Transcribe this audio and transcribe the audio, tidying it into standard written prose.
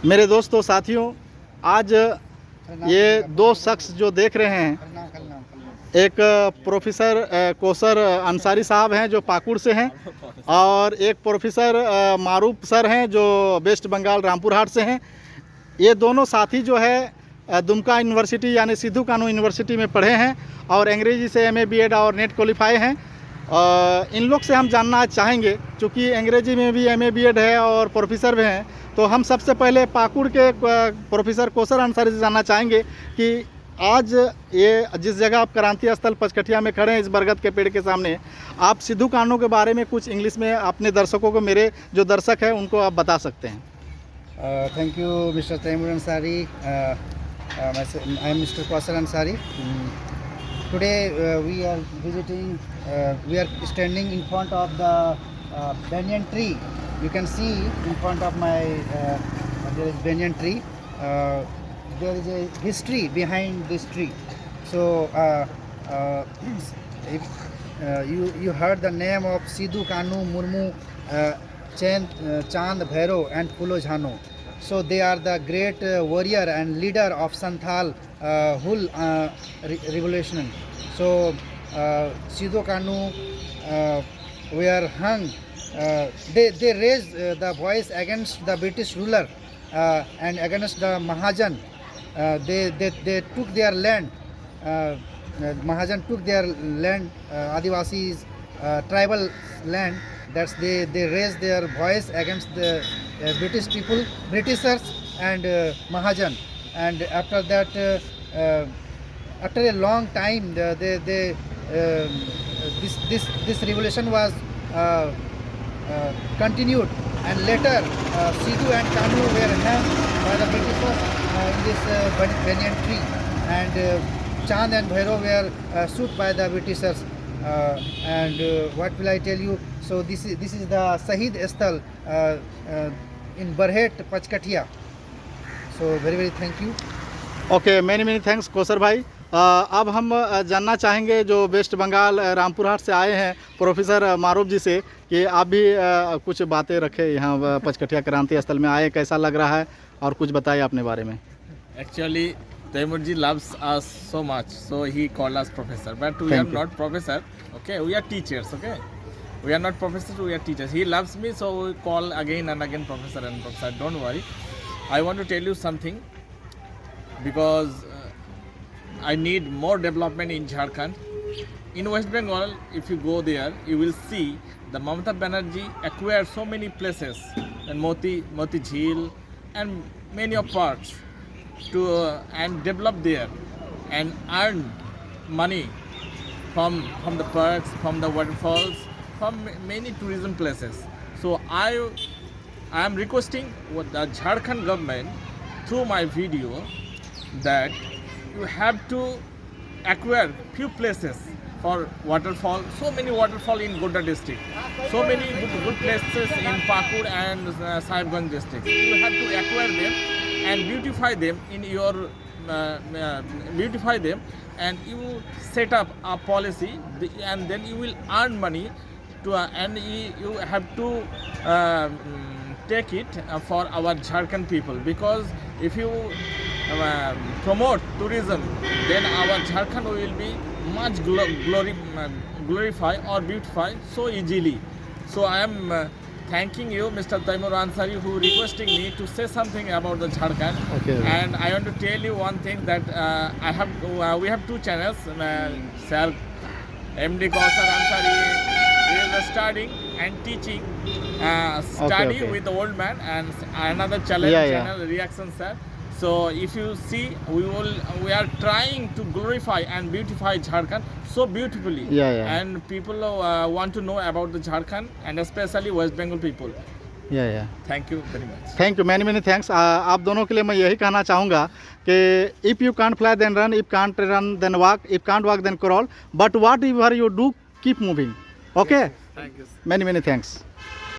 मेरे दोस्तों साथियों, आज ये दो शख्स जो देख रहे हैं, एक प्रोफेसर कौसर अंसारी साहब हैं जो पाकुड़ से हैं, और एक प्रोफेसर मारूफ सर हैं जो वेस्ट बंगाल रामपुर हाट से हैं। ये दोनों साथी जो है दुमका यूनिवर्सिटी यानी सिद्धू कानू यूनिवर्सिटी में पढ़े हैं और अंग्रेजी से MA BEd और नेट क्वालिफाई हैं। इन लोग से हम जानना चाहेंगे, चूँकि अंग्रेजी में भी MA BEd है और प्रोफेसर भी हैं, तो हम सबसे पहले पाकुड़ के प्रोफेसर कौसर अंसारी से जानना चाहेंगे कि आज ये जिस जगह आप क्रांति स्थल पचकठिया में खड़े हैं, इस बरगद के पेड़ के सामने, आप सिद्धू कानू के बारे में कुछ इंग्लिश में अपने दर्शकों को, मेरे जो दर्शक हैं उनको आप बता सकते हैं। Thank you, Mr. Taimur Ansari. I am Mr. Kausar Ansari. Today we are visiting, we are standing in front of the banyan tree. You can see in front of my there is banyan tree. There is a history behind this tree. So if you heard the name of Sidhu Kanu Murmu, Chand Bhairo and Phulo Jhano. So they are the great warrior and leader of Santhal Hul revolution. So Sidhu Kanu were hung. They raised the voice against the British ruler and against the Mahajan. They took their land. Mahajan took their land, Adivasis, tribal land. That's they raised their voice against the British people, Britishers and Mahajan. And after that, after a long time, this revolution was continued, and later Sidhu and Kanu were hanged by the Britishers in this banyan tree, and Chand and Bhairo were shot by the Britishers. And what will I tell you? So this is the Shahid Sthal in Barhet, Pachkatia. So very thank you. Okay, many thanks Kausar भाई। अब हम जानना चाहेंगे जो waste Bengal Rampur हाट से आए हैं professor मारूफ जी से कि आप भी कुछ बातें रखें, यहाँ पचकठिया क्रांति स्थल में आए, कैसा लग रहा है और कुछ बताइए अपने बारे में। Actually, Taimurji loves us so much, so he called us professor. But we are not professor. Okay, we are teachers. Okay, we are not professors. We are teachers. He loves me, so we call again and again professor and professor. Don't worry. I want to tell you something, because I need more development in Jharkhand. In West Bengal, if you go there, you will see the Mamata Banerjee acquired so many places, and Moti Jheel and many of parts to and develop there and earn money from the parks, from the waterfalls, from many tourism places. So I am requesting the Jharkhand government through my video that you have to acquire few places for waterfall. So many waterfall in Godda district, so many good places in Pakur and Sahibganj district. You have to acquire them and beautify them in your beautify them, and you set up a policy, and then you will earn money to and you have to take it for our Jharkhand people, because if you promote tourism, then our Jharkhand will be much glorified or beautified so easily. So I am thanking you, Mr. Taimur Ansari, who requesting me to say something about the Jharkhand. Okay. And I want to tell you one thing, that we have two channels. Sir MD Kausar Ansari is studying and teaching study Okay. with the old man, and another channel Reaction Sir. So if you see, we are trying to glorify and beautify Jharkhand so beautifully. And people want to know about the Jharkhand, and especially West Bengal people. Thank you very much. Thank you, many thanks. आप दोनों के लिए मैं यही कहना चाहूँगा कि if you can't fly then run, if can't run then walk, if can't walk then crawl, but whatever you do keep moving. Okay, Thank you. Many thanks.